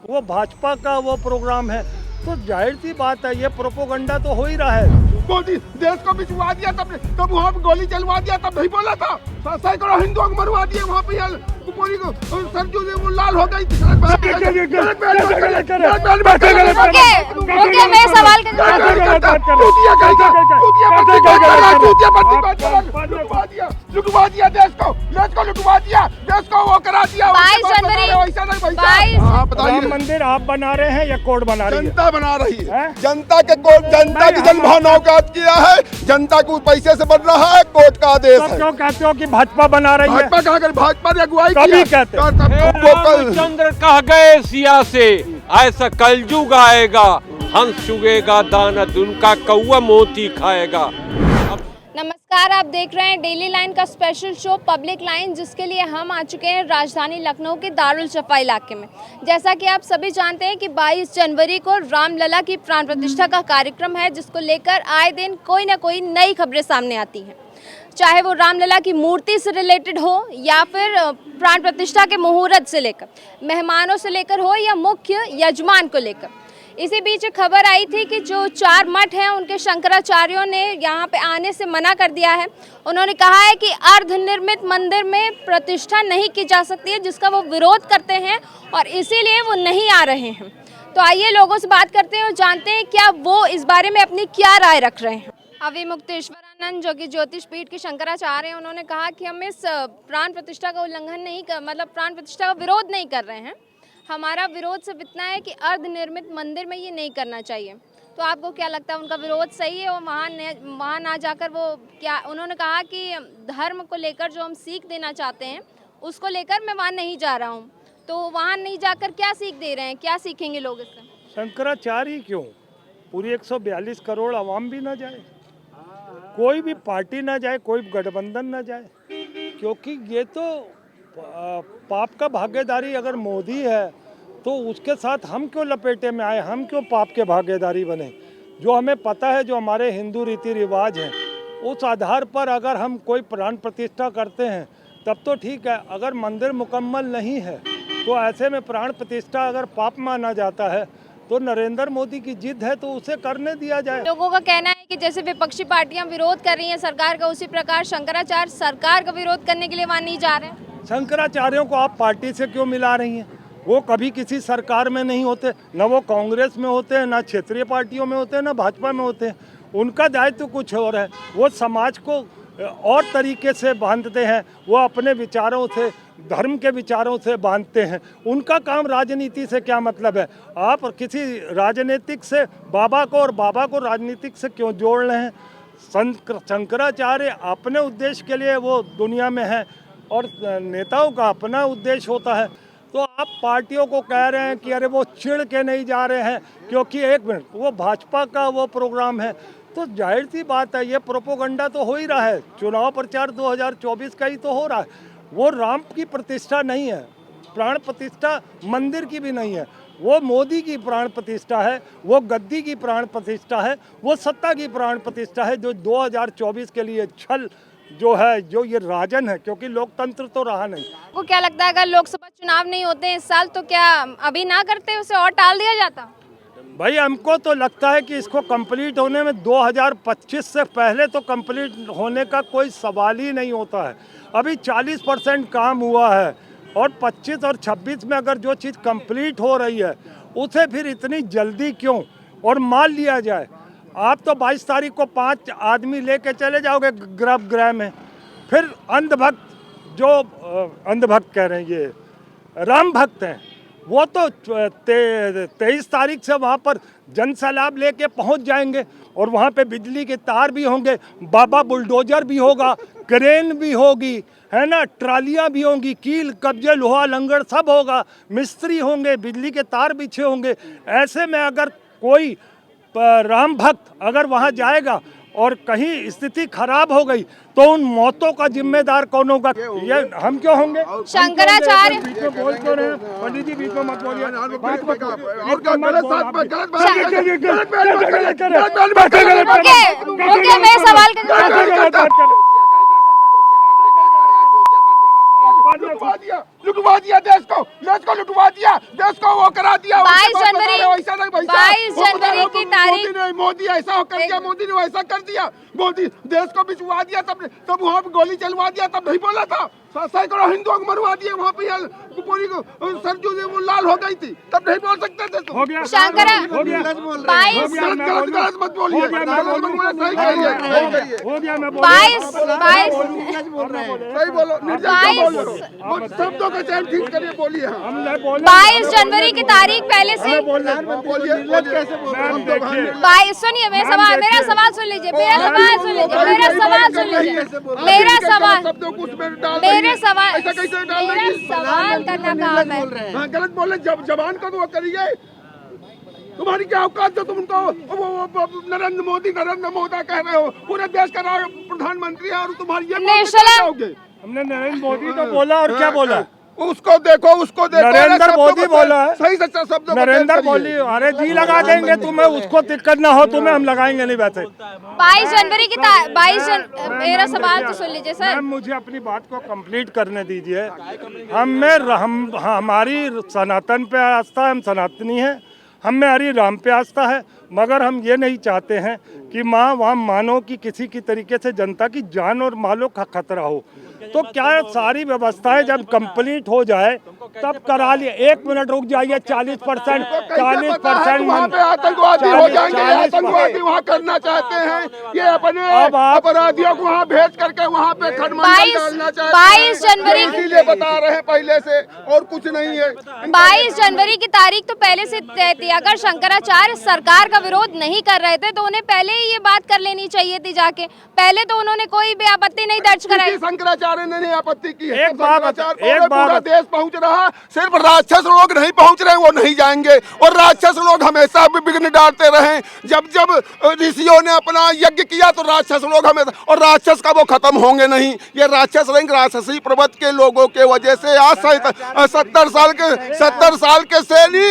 वो भाजपा का वो प्रोग्राम है, तो जाहिर सी बात है ये प्रोपोगंडा तो हो ही रहा है। मोदी देश को बिछवा दिया, तब वहाँ पे गोली चलवा दिया, तब नहीं बोला था। सैकड़ों हिंदुओं को मरवा दिया वहाँ पे, पूरी को सरजू वो लाल हो गई। ओके, मैं सवाल लुटवा दिया देश को लुटवा दिया, देश को वो करा दिया। 22 जनवरी राम मंदिर आप बना रहे हैं या कोर्ट बना रही है? जनता बना रही है। जनता के कोर्ट, जनता की जनभावनाओं का किया है, जनता को पैसे से बन रहा है, कोर्ट का आदेश है। क्यों कहते हो कि भाजपा बना रही है? भाजपा कहा, भाजपा ने अगुवाई कभी कहते रामचंद्र कह गए सिया से, ऐसा कलयुग आएगा, हंस चुगेगा दानत, उनका कौवा मोती खाएगा। नमस्कार, आप देख रहे हैं डेली लाइन का स्पेशल शो पब्लिक लाइन, जिसके लिए हम आ चुके हैं राजधानी लखनऊ के दारुल शफा इलाके में। जैसा कि आप सभी जानते हैं कि 22 जनवरी को रामलला की प्राण प्रतिष्ठा का कार्यक्रम है, जिसको लेकर आए दिन कोई ना कोई नई खबरें सामने आती हैं, चाहे वो रामलला की मूर्ति से रिलेटेड हो या फिर प्राण प्रतिष्ठा के मुहूर्त से लेकर, मेहमानों से लेकर हो या मुख्य यजमान को लेकर। इसी बीच खबर आई थी कि जो 4 मठ हैं उनके शंकराचार्यों ने यहाँ पे आने से मना कर दिया है। उन्होंने कहा है कि अर्धनिर्मित मंदिर में प्रतिष्ठा नहीं की जा सकती है, जिसका वो विरोध करते हैं और इसीलिए वो नहीं आ रहे हैं। तो आइए लोगों से बात करते हैं और जानते हैं क्या वो इस बारे में अपनी क्या राय रख रहे हैं। अभी मुक्तेश्वरानंद जो कि ज्योतिष पीठ के शंकराचार्य हैं, उन्होंने कहा कि हम इस प्राण प्रतिष्ठा का उल्लंघन नहीं कर, मतलब प्राण प्रतिष्ठा का विरोध नहीं कर रहे हैं। हमारा विरोध सिर्फ इतना है कि अर्धनिर्मित मंदिर में ये नहीं करना चाहिए। तो आपको क्या लगता है, उनका विरोध सही है? और वहाँ ना जाकर वो क्या, उन्होंने कहा कि धर्म को लेकर जो हम सीख देना चाहते हैं उसको लेकर मैं वहाँ नहीं जा रहा हूँ। तो वहाँ नहीं जाकर क्या सीख दे रहे हैं, क्या सीखेंगे लोग इससे? शंकराचार्य क्यों, पूरी 142 करोड़ आवाम भी ना जाए, कोई भी पार्टी ना जाए, कोई गठबंधन ना जाए, क्योंकि ये तो पाप का भागीदारी अगर मोदी है तो उसके साथ हम क्यों लपेटे में आए, हम क्यों पाप के भागीदारी बने? जो हमें पता है, जो हमारे हिंदू रीति रिवाज हैं, उस आधार पर अगर हम कोई प्राण प्रतिष्ठा करते हैं तब तो ठीक है। अगर मंदिर मुकम्मल नहीं है तो ऐसे में प्राण प्रतिष्ठा अगर पाप माना जाता है तो नरेंद्र मोदी की जिद है तो उसे करने दिया जाए। लोगों का कहना है कि जैसे विपक्षी पार्टियां विरोध कर रही हैं सरकार का, उसी प्रकार शंकराचार्य सरकार का विरोध करने के लिए वहाँ नहीं जा रहे हैं। शंकराचार्यों को आप पार्टी से क्यों मिला रही हैं? वो कभी किसी सरकार में नहीं होते, न वो कांग्रेस में होते हैं, ना क्षेत्रीय पार्टियों में होते हैं, ना भाजपा में होते हैं। उनका दायित्व कुछ और है, वो समाज को और तरीके से बांधते हैं, वो अपने विचारों से, धर्म के विचारों से बांधते हैं। उनका काम राजनीति से क्या मतलब है? आप किसी राजनीतिक से बाबा को और बाबा को राजनीतिक से क्यों जोड़ रहे हैं? शंकराचार्य अपने उद्देश्य के लिए वो दुनिया में है और नेताओं का अपना उद्देश्य होता है। तो आप पार्टियों को कह रहे हैं कि अरे वो चिढ़ के नहीं जा रहे हैं क्योंकि एक मिनट वो भाजपा का वो प्रोग्राम है, तो जाहिर सी बात है ये प्रोपोगंडा तो हो ही रहा है। चुनाव प्रचार 2024 का ही तो हो रहा है। वो राम की प्रतिष्ठा नहीं है, प्राण प्रतिष्ठा मंदिर की भी नहीं है, वो मोदी की प्राण प्रतिष्ठा है, वो गद्दी की प्राण प्रतिष्ठा है, वो सत्ता की प्राण प्रतिष्ठा है, जो 2024 के लिए छल जो है, जो ये राजन है, क्योंकि लोकतंत्र तो रहा नहीं। आपको क्या लगता है अगर लोकसभा चुनाव नहीं होते हैं इस साल तो क्या अभी ना करते, उसे और टाल दिया जाता? भाई हमको तो लगता है कि इसको कंप्लीट होने में 2025 से पहले तो कंप्लीट होने का कोई सवाल ही नहीं होता है। अभी 40% काम हुआ है और 25 और 26 में अगर जो चीज़ कंप्लीट हो रही है उसे फिर इतनी जल्दी क्यों? और मान लिया जाए आप तो 22 तारीख को 5 आदमी लेके चले जाओगे गर्भगृह में, फिर अंधभक्त, जो अंधभक्त कह रहे हैं ये राम भक्त हैं, वो तो 23 तारीख से वहाँ पर जनसैलाब लेके पहुँच जाएंगे और वहाँ पे बिजली के तार भी होंगे, बाबा बुलडोजर भी होगा, क्रेन भी होगी, है ना, ट्रालियाँ भी होंगी, कील कब्जे लोहा लंगड़ सब होगा, मिस्त्री होंगे, बिजली के तार बिछे होंगे। ऐसे में अगर कोई राम भक्त अगर वहाँ जाएगा और कहीं स्थिति खराब हो गई तो उन मौतों का जिम्मेदार कौन होगा? ये हम क्यों होंगे? शंकराचार्य बीच में बोल क्यों रहे हैं? पंडित जी बीच में मत बोलिए। ओके, मैं सवाल दिया लुटवा दिया देश को लुटवा दिया, देश को वो करा दिया। 22 जनवरी ऐसा नहीं भैया, 22 जनवरी की तारीख मोदी ऐसा कर दिया, मोदी ने वैसा कर दिया, मोदी देश को बिचवा दिया, तब वहाँ पे गोली चलवा दिया, तब नहीं बोला था। सैकड़ों हिंदुओं को मरवा दिए वहाँ पे, पूरी सरजू वो लाल हो गई थी, तब नहीं बोल सकते थे तुम। हो गया शंकरा हो गया 22 गलत मत बोलिए, हो गया, मैं बोल रहा हूँ। सही कहिए, हो गया मैं बोल 22 सही बोलो, निर्जल बोलो, शब्दों का चयन ठीक करिए, बोलिए। हमने बोला 22 जनवरी की तारीख पहले से बोलिए, मैम देखिए 22 सुनिए, मेरा सवाल सुन लीजिए, मेरा सवाल सुन लीजिए, मेरा सवाल सुन लीजिए, मेरा सवाल शब्दों को उसमें डाल मेरे सवाल ऐसा कैसे डाल मेरा देंगी? सवाल करना काम है। हाँ, गलत बोल रहे, जब जबान का तो वो करिए, तुम्हारी क्या औकात है, तुम उनको नरेंद्र मोदी कह रहे हो, पूरे देश का प्रधानमंत्री है और तुम्हारी ये नेशनल हमने नरेंद्र मोदी तो बोला और क्या बोला? उसको देखो नरेंद्र मोदी बोला है। सही सच्चा शब्द नरेंद्र मोदी, अरे जी लगा देंगे तुम्हें, उसको दिक्कत ना हो तुम्हें, हम लगाएंगे नहीं वैसे। 22 जनवरी की मेरा सवाल तो सुन लीजिए सर। मैम मुझे अपनी बात को कंप्लीट करने दीजिए। हमारी सनातन पे आस्था है, हम सनातनी हैं, हमें हरी राम पे आस्था है, मगर हम ये नहीं चाहते हैं कि वहाँ मानो कि किसी की तरीके से जनता की जान और मालों का खतरा हो। तो क्या सारी व्यवस्थाएं जब कंप्लीट हो जाए तब करा लिए। 1 मिनट रुक जाइए, 40% वहाँ पे आतंकवादी हो जाएंगे, आतंकवादी वहाँ करना चाहते हैं, ये अपने अपराधियों को वहाँ भेज करके वहाँ पे खटमंडल डालना चाहते हैं। 22 जनवरी इसीलिए बता रहे हैं पहले से, और कुछ नहीं है। 22 जनवरी की तारीख तो पहले से तय थी। अगर शंकराचार्य सरकार का विरोध नहीं कर रहे थे तो उन्हें पहले ही ये बात कर लेनी चाहिए थी जाके। पहले तो उन्होंने कोई भी आपत्ति नहीं दर्ज कराई। शंकराचार्य ने नहीं आपत्ति की है। एक बात देश पहुंच रहा, सिर्फ राक्षस लोग नहीं पहुंच रहे, वो नहीं जाएंगे, और राक्षस लोग हमेशा भी विघ्न डालते रहे। जब जब ऋषियों ने अपना यज्ञ किया तो राक्षस लोग हमेशा, और राक्षस का वो खत्म होंगे नहीं, ये राक्षस रहेंगे। राक्षसी प्रवृत्ति के लोगों के वजह से आज 70 साल के सैनी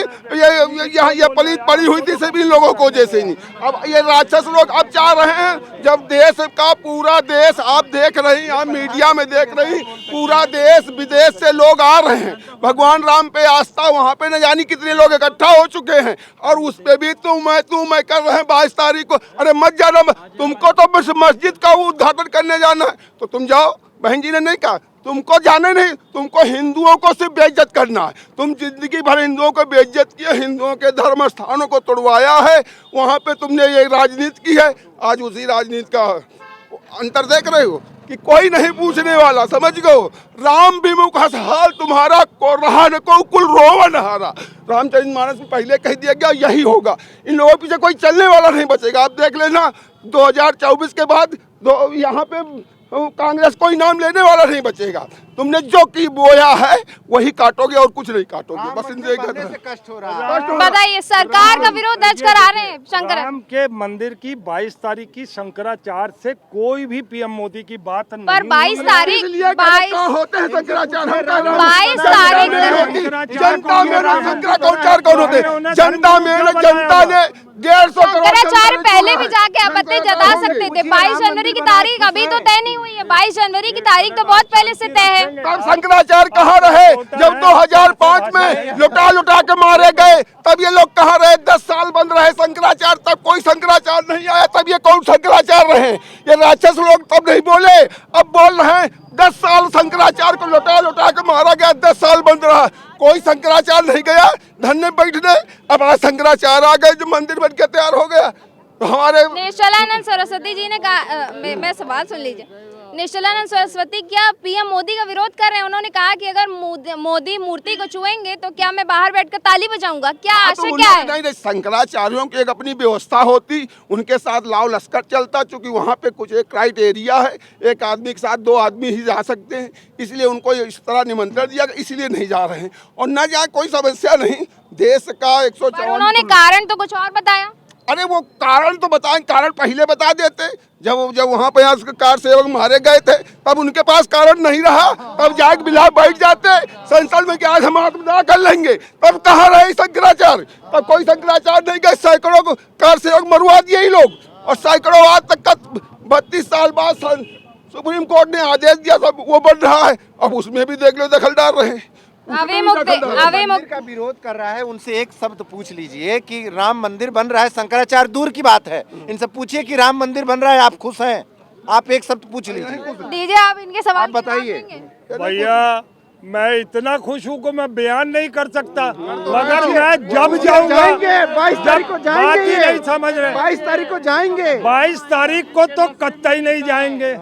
ये पलित पड़ी हुई थी सभी लोगों को जैसे नहीं। अब ये राक्षस लोग अब चाह रहे हैं, जब देश का पूरा देश आप देख रही हैं, आप मीडिया में देख रही, पूरा देश विदेश से लोग आ रहे हैं, भगवान राम पे आस्था, वहाँ पे न जानी कितने लोग इकट्ठा हो चुके हैं, और उस पे भी तू मैं कर रहे हैं 22 तारीख को। अरे मत जाना, तुमको तो बस मस्जिद का उद्घाटन करने जाना है तो तुम जाओ। बहन जी ने नहीं कहा तुमको जाने नहीं, तुमको हिंदुओं को सिर्फ बेइज्जत करना है। तुम जिंदगी भर हिंदुओं को बेइज्जत किए, हिंदुओं के धर्म स्थानों को तोड़वाया है, वहाँ पे तुमने ये राजनीति की है। आज उसी राजनीति का अंतर देख रहे हो कि कोई नहीं पूछने वाला, समझ गो। राम विमुख हाल तुम्हारा को रहा न को कुल रोवन हारा। रामचरितमानस में पहले कह दिया गया यही होगा। इन लोगों के पीछे कोई चलने वाला नहीं बचेगा। आप देख लेना 2024 के बाद यहाँ पे कांग्रेस कोई नाम लेने वाला नहीं बचेगा। तुमने जो की बोया है वही काटोगे और कुछ नहीं काटोगे। बस इनसे कष्ट हो रहा है। बताइए, सरकार का विरोध दर्ज करा रहे हैं शंकर राम के मंदिर की 22 तारीख की शंकराचार्य से कोई भी पीएम मोदी की बात नहीं। पर 22 तारीख 22 होते हैं शंकराचार्य, 22 तारीख जनता में शंकराचार्य कौन होते? जनता में जनता ने 150 शंकराचार्य पहले भी जाके आपत्ति जता सकते थे। 22 जनवरी की तारीख अभी तो तय नहीं हुई है। 22 जनवरी की तारीख तो बहुत पहले से तय है। तब शंकराचार्य कहाँ रहे? जब 2005 में लुटा के मारे गए तब ये लोग कहाँ रहे? 10 साल बंद रहे शंकराचार्य, तब कोई शंकराचार्य नहीं आया। तब ये कौन शंकराचार्य रहे? ये राक्षस लोग तब नहीं बोले, अब बोल रहे हैं। 10 साल शंकराचार्य को लुटा के मारा गया, 10 साल बंद रहा, कोई शंकराचार्य नहीं गया धरने बैठने। अब आज शंकराचार्य आ गए जो मंदिर बन के तैयार हो गया। तो हमारे निश्चलानंद सरस्वती जी ने कहा, मैं सवाल सुन लीजिए। निश्चलानंद सरस्वती क्या पीएम मोदी का विरोध कर रहे हैं? उन्होंने कहा कि अगर मोदी मूर्ति को छुएंगे तो क्या मैं बाहर बैठकर ताली बजाऊंगा? क्या आशय क्या है? नहीं, शंकराचार्यों की एक अपनी व्यवस्था होती, उनके साथ लाव लश्कर चलता। चूंकि वहाँ पे कुछ एक क्राइटेरिया है, एक आदमी के साथ 2 आदमी ही जा सकते हैं, इसलिए उनको इस तरह निमंत्रण दिया, इसलिए नहीं जा रहे हैं। और न जाए कोई समस्या नहीं, देश का 154। उन्होंने कारण तो कुछ और बताया। अरे वो कारण तो बताएं, कारण पहले बता देते। जब वहाँ पे कार सेवक मारे गए थे तब उनके पास कारण नहीं रहा, तब जाग बिला बैठ जाते संसद में कि आज हम आत्मदाह कर लेंगे। तब कहाँ रहे शंकराचार्य? तब कोई शंकराचार्य नहीं गए। सैकड़ों कार सेवक मरवा दिए ही लोग, और सैकड़ों आज तक का 32 साल बाद सुप्रीम कोर्ट ने आदेश दिया, सब वो बन रहा है। अब उसमें भी देख लो दखल डाल रहे हैं। अवे मुक्त का विरोध कर रहा है, उनसे एक शब्द पूछ लीजिए कि राम मंदिर बन रहा है, शंकराचार्य दूर की बात है, इनसे पूछिए कि राम मंदिर बन रहा है, आप खुश हैं? आप एक शब्द पूछ लीजिए। दीजिए आप इनके सवाल आप बताइए। भैया मैं इतना खुश हूँ कि मैं बयान नहीं कर सकता, मगर मैं जब जाऊंगा, जाएंगे 22 तारीख को बात ही नहीं समझ रहे। 22 तारीख को जाएंगे। 22 तारीख को तो कतई नहीं जाएंगे,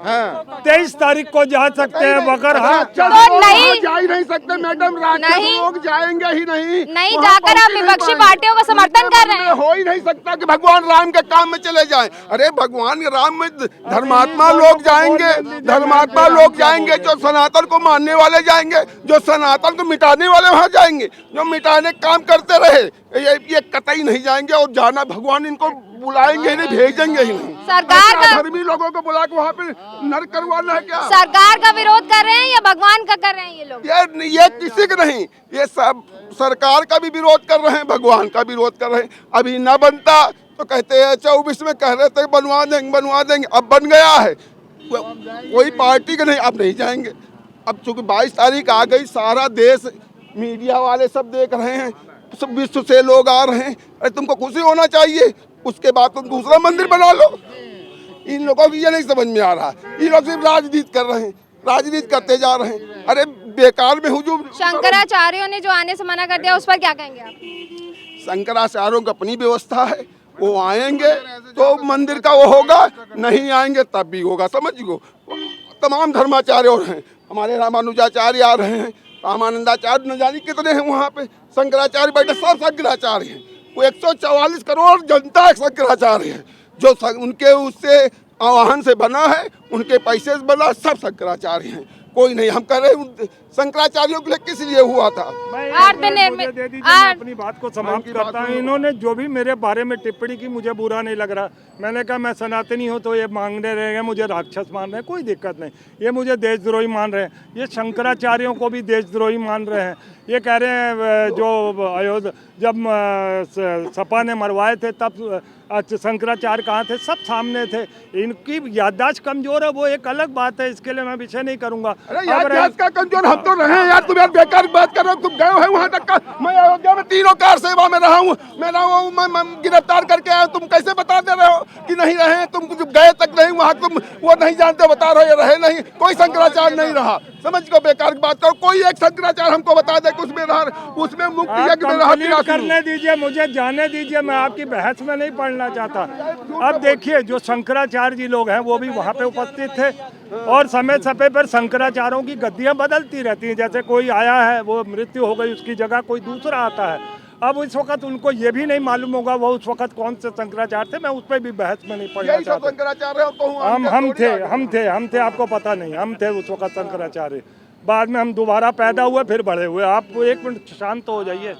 23 तारीख को जा सकते हैं, मगर हाँ तो नहीं जा ही नहीं सकते मैडम, राक्षस नहीं। लोग जाएंगे ही नहीं। नहीं वहाँ जाकर आप पहुंच ही नहीं विपक्षी पाएंगे। पार्टियों का समर्थन कर रहे हैं। हो ही नहीं सकता कि भगवान राम के काम में चले जाएं। अरे भगवान राम में धर्मात्मा लोग जाएंगे, धर्मात्मा लोग जाएंगे, जो सनातन को मानने वाले जाएंगे, जो सनातन को मिटाने वाले वहाँ जाएंगे, जो मिटाने का काम करते रहे ये कतई नहीं जाएंगे। और जाना भगवान इनको बुलाएंगे ही नहीं, भेजेंगे ही नहीं। सरकार क्या का धर्मी लोगों को बुला के वहाँ पे नर्क करवाना है क्या? सरकार का विरोध कर रहे हैं या भगवान का कर रहे हैं ये लोग? ये किसी का नहीं, ये सब सरकार का भी विरोध कर रहे हैं, भगवान का विरोध कर रहे हैं। अभी न बनता तो कहते हैं 24 में कह रहे थे बनवा देंगे, अब बन गया है। कोई पार्टी का नहीं, अब नहीं जाएंगे। अब चूंकि 22 तारीख आ गई, सारा देश मीडिया वाले सब देख रहे हैं, सब विश्व से लोग आ रहे हैं। अरे तुमको खुशी होना चाहिए, उसके बाद तुम दूसरा मंदिर बना लो। इन लोगों को ये नहीं समझ में आ रहा, ये लोग सिर्फ राजनीति कर रहे हैं, राजनीति करते जा रहे हैं। अरे बेकार में हुजूम। शंकराचार्यों ने जो आने से मना कर दिया उस पर क्या कहेंगे आप? शंकराचार्यों की अपनी व्यवस्था है, वो आएंगे तो मंदिर का वो होगा, नहीं आएंगे तब भी होगा। समझिए तमाम धर्माचार्य हैं, हमारे रामानुजाचार्य आ रहे हैं, रामानंदाचार्य न जाने कितने हैं वहाँ पे, शंकराचार्य बैठे, सब शंकराचार्य हैं। वो 144 करोड़ जनता एक शंकराचार्य है, जो उनके उससे आवाहन से बना है, उनके पैसे से बना, सब शंकराचार्य हैं। कोई नहीं, हम कह रहे हैं शंकराचार्यों के लिए किस लिए हुआ था। मैं अपनी बात को समाप्त करता हूँ। इन्होंने जो भी मेरे बारे में टिप्पणी की मुझे बुरा नहीं लग रहा। मैंने कहा मैं सनातनी हूँ तो ये मांगने रहेंगे, मुझे राक्षस मान रहे हैं, कोई दिक्कत नहीं। ये मुझे देशद्रोही मान रहे हैं, ये शंकराचार्यों को भी देशद्रोही मान रहे हैं। ये कह रहे हैं जो अयोध्या जब सपा ने मरवाए थे तब शंकराचार्य कहाँ थे, सब सामने थे। इनकी याददाश्त कमजोर है, वो एक अलग बात है, इसके लिए मैं विषय नहीं करूंगा। अरे याददाश्त का कमजोर हम तो रहे हैं यार, तुम यार बेकार बात कर रहे हो। तुम गए हो वहाँ तक का, मैं अयोध्या में 3 कार सेवा में रहा हूँ, मैं गिरफ्तार करके आया, तुम कैसे बता दे रहे हो कि नहीं रहे? तुम गए तक नहीं वहाँ, तुम वो नहीं जानते, बता रहे हो रहे नहीं। कोई शंकराचार्य नहीं रहा, समझ को बेकार की बात करो। कोई एक शंकराचार्य हमको बता दे उसमें रहा, उसमें मुक्त यज्ञ में रहा। करने दीजिए, मुझे जाने दीजिए, मैं आपकी बहस में नहीं पढ़ना चाहता। अब देखिए जो शंकराचार्य जी लोग हैं वो भी वहाँ पे उपस्थित थे, और समय समय पर शंकराचार्यों की गद्दियाँ बदलती रहती हैं। जैसे कोई आया है, वो मृत्यु हो गई, उसकी जगह कोई दूसरा आता है। अब इस वक्त उनको ये भी नहीं मालूम होगा वो उस वक्त कौन से शंकराचार्य थे। मैं उस पर भी बहस में नहीं पढ़ना चाहता। हम थे, आपको पता नहीं, हम थे उस वक्त शंकराचार्य। बाद में हम दोबारा पैदा हुए, फिर बड़े हुए। आप 1 मिनट शांत हो जाइए।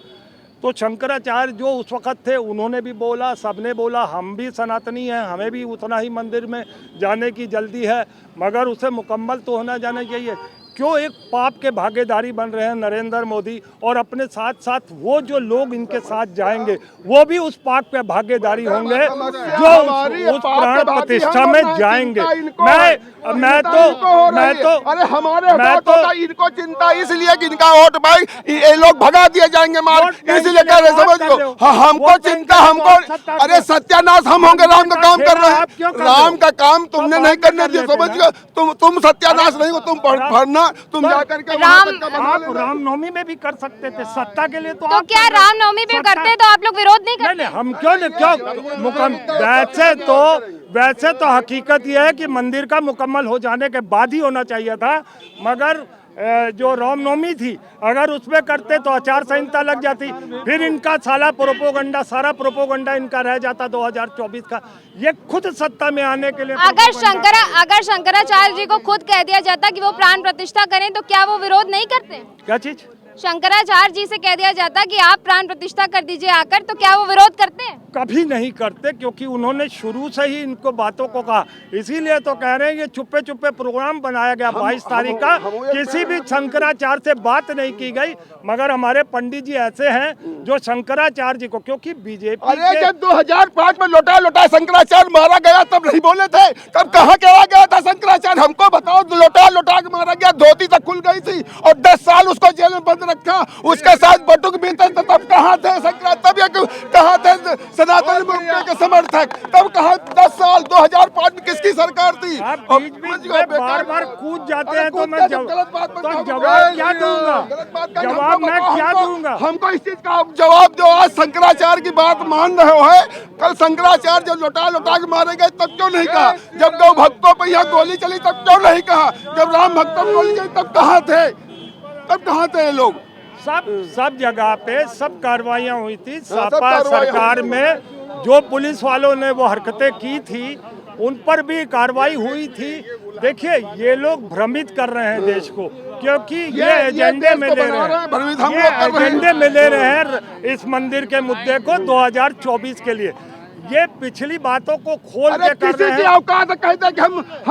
तो शंकराचार्य जो उस वक्त थे उन्होंने भी बोला, सबने बोला, हम भी सनातनी हैं, हमें भी उतना ही मंदिर में जाने की जल्दी है, मगर उसे मुकम्मल तो होना जाना चाहिए। क्यों एक पाप के भागीदारी बन रहे हैं नरेंद्र मोदी, और अपने साथ साथ वो जो लोग इनके साथ जाएंगे वो भी उस पाप के भागीदारी होंगे जो उस प्राण प्रतिष्ठा में जाएंगे। मैं तो अरे हमारे इनको चिंता इसलिए कि इनका वोट भाई ये लोग भगा दिए जाएंगे मार, इसलिए कह रहे समझ लो। हमको चिंता, हमको अरे सत्यानाश हम होंगे। राम का काम कर रहे हैं, राम का काम तुमने नहीं करने दिया, समझ लो। तुम सत्यानाश नहीं हो, तुम पढ़ना, तुम जाकर के रामनवमी में भी कर सकते थे सत्ता के लिए। तो क्या रामनवमी में करते तो आप लोग विरोध नहीं करते? नहीं, हम वैसे तो हकीकत यह है कि मंदिर का मुकम्मल हो जाने के बाद ही होना चाहिए था, मगर जो रामनवमी थी अगर उसमें करते तो आचार संहिता लग जाती, फिर इनका सारा प्रोपोगंडा इनका रह जाता 2024 का। ये खुद सत्ता में आने के लिए अगर शंकराचार्य जी को खुद कह दिया जाता कि वो प्राण प्रतिष्ठा करें तो क्या वो विरोध नहीं करते? क्या चीज? शंकराचार्य जी से कह दिया जाता कि आप प्राण प्रतिष्ठा कर दीजिए आकर, तो क्या वो विरोध करते हैं? कभी नहीं करते, क्योंकि उन्होंने शुरू से ही इनको बातों को कहा। इसीलिए तो कह रहे हैं ये चुप्पे चुप्पे प्रोग्राम बनाया गया 22 तारीख का, किसी भी शंकराचार्य से बात नहीं की गई। मगर हमारे पंडित जी ऐसे हैं जो शंकराचार्य जी को, क्योंकि बीजेपी अरे जब 2005 में लोटा लोटा शंकराचार्य मारा गया तब नहीं बोले थे? तब कहाँ के आ गया था शंकराचार्य? हमको बताओ। लोटा लोटा के मारा गया, धोती तक खुल गई थी और 10 साल उसको जेल में बंद रखा, उसके साथ बटुक भी था। तब कहाँ थे शंकराचार्य? तब ये कहाँ थे सनातन मुक्ति के समर्थक? तब कहाँ? 10 साल 2005 में किसकी सरकार थी? आप बीच में बार-बार कूद जाते हैं, तो मैं जवाब क्या दूंगा? जवाब मैं क्या दूंगा? हमको इस चीज का जवाब दो। आज शंकराचार्य की बात मान रहे हो है, कल शंकराचार्य जब लोटा लोटा के मारे गए तब क्यों नहीं कहा? जब गौ भक्तों पर यहाँ गोली चली तब क्यों नहीं कहा? जब राम भक्तों पर गोली चली तब कहाँ थे? तब कहाँ थे ये लोग? सब जगह पे सब कार्रवाइयाँ हुई थी। सब सपा कार्रवाई सरकार हुई। में जो पुलिस वालों ने वो हरकतें की थी उन पर भी कार्रवाई हुई थी। देखिए ये लोग भ्रमित कर रहे हैं देश को, क्योंकि ये एजेंडे में ले रहे हैं, ये एजेंडे में ले रहे हैं इस मंदिर के मुद्दे को 2024 के लिए। ये पिछली बातों को खोल के कर रहे किसी की हैं। औकात है कहते हैं कि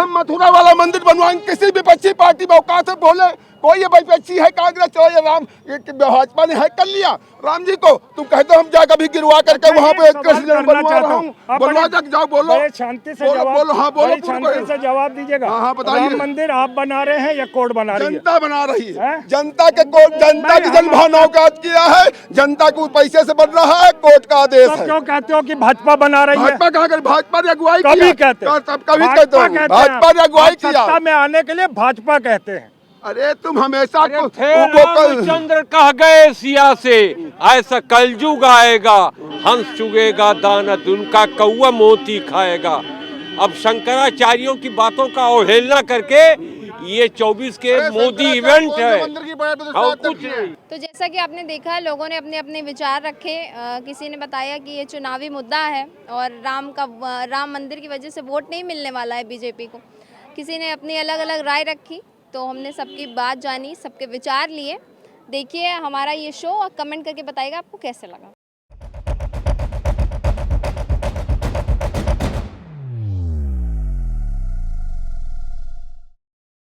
हम मथुरा वाला मंदिर बनवाएंगे। किसी भी विपक्षी पार्टी में औकात है बोले? कोई ये विपक्षी है कांग्रेस चलो ये राम ये भाजपा ने है कर लिया राम जी को, तुम कहते हो हम जाकर भी गिरवा करके वहाँ पे कृष्ण बनवा रहा हूँ। बनवा तक जाओ, बोलो शांति से बोलो, बोलो, हाँ, बोलो, शांति से जवाब दीजिएगा। हाँ, हाँ, बताइए। राम मंदिर आप बना रहे हैं या कोर्ट बना रही है? जनता बना रही है। हैं? जनता के कोर्ट, जनता की जनभावनाओं का किया है, जनता को पैसे से बन रहा है, कोर्ट का आदेश तो है। क्यों कहते हो कि भाजपा बना रही है? भाजपा कहा कर, भाजपा ने अगुवाई कभी किया। कहते हैं। तब कभी कहते हो भाजपा ने अगुवाई किया। सत्ता में आने के लिए भाजपा कहते हैं। अरे तुम हमेशा थे रामचंद्र कह गए सिया से, ऐसा कलयुग आएगा, हंस चुगेगा दानत उनका कौवा मोती खाएगा। अब शंकराचार्यों की बातों का अवहेलना करके ये 24 के मोदी इवेंट है और कुछ नहीं। तो जैसा कि आपने देखा लोगों ने अपने अपने विचार रखे। किसी ने बताया कि ये चुनावी मुद्दा है और राम मंदिर की वजह से वोट नहीं मिलने वाला है बीजेपी को। किसी ने अपनी अलग अलग राय रखी, तो हमने सबकी बात जानी, सबके विचार लिए। देखिए हमारा ये शो और कमेंट करके बताइएगा आपको कैसे लगा।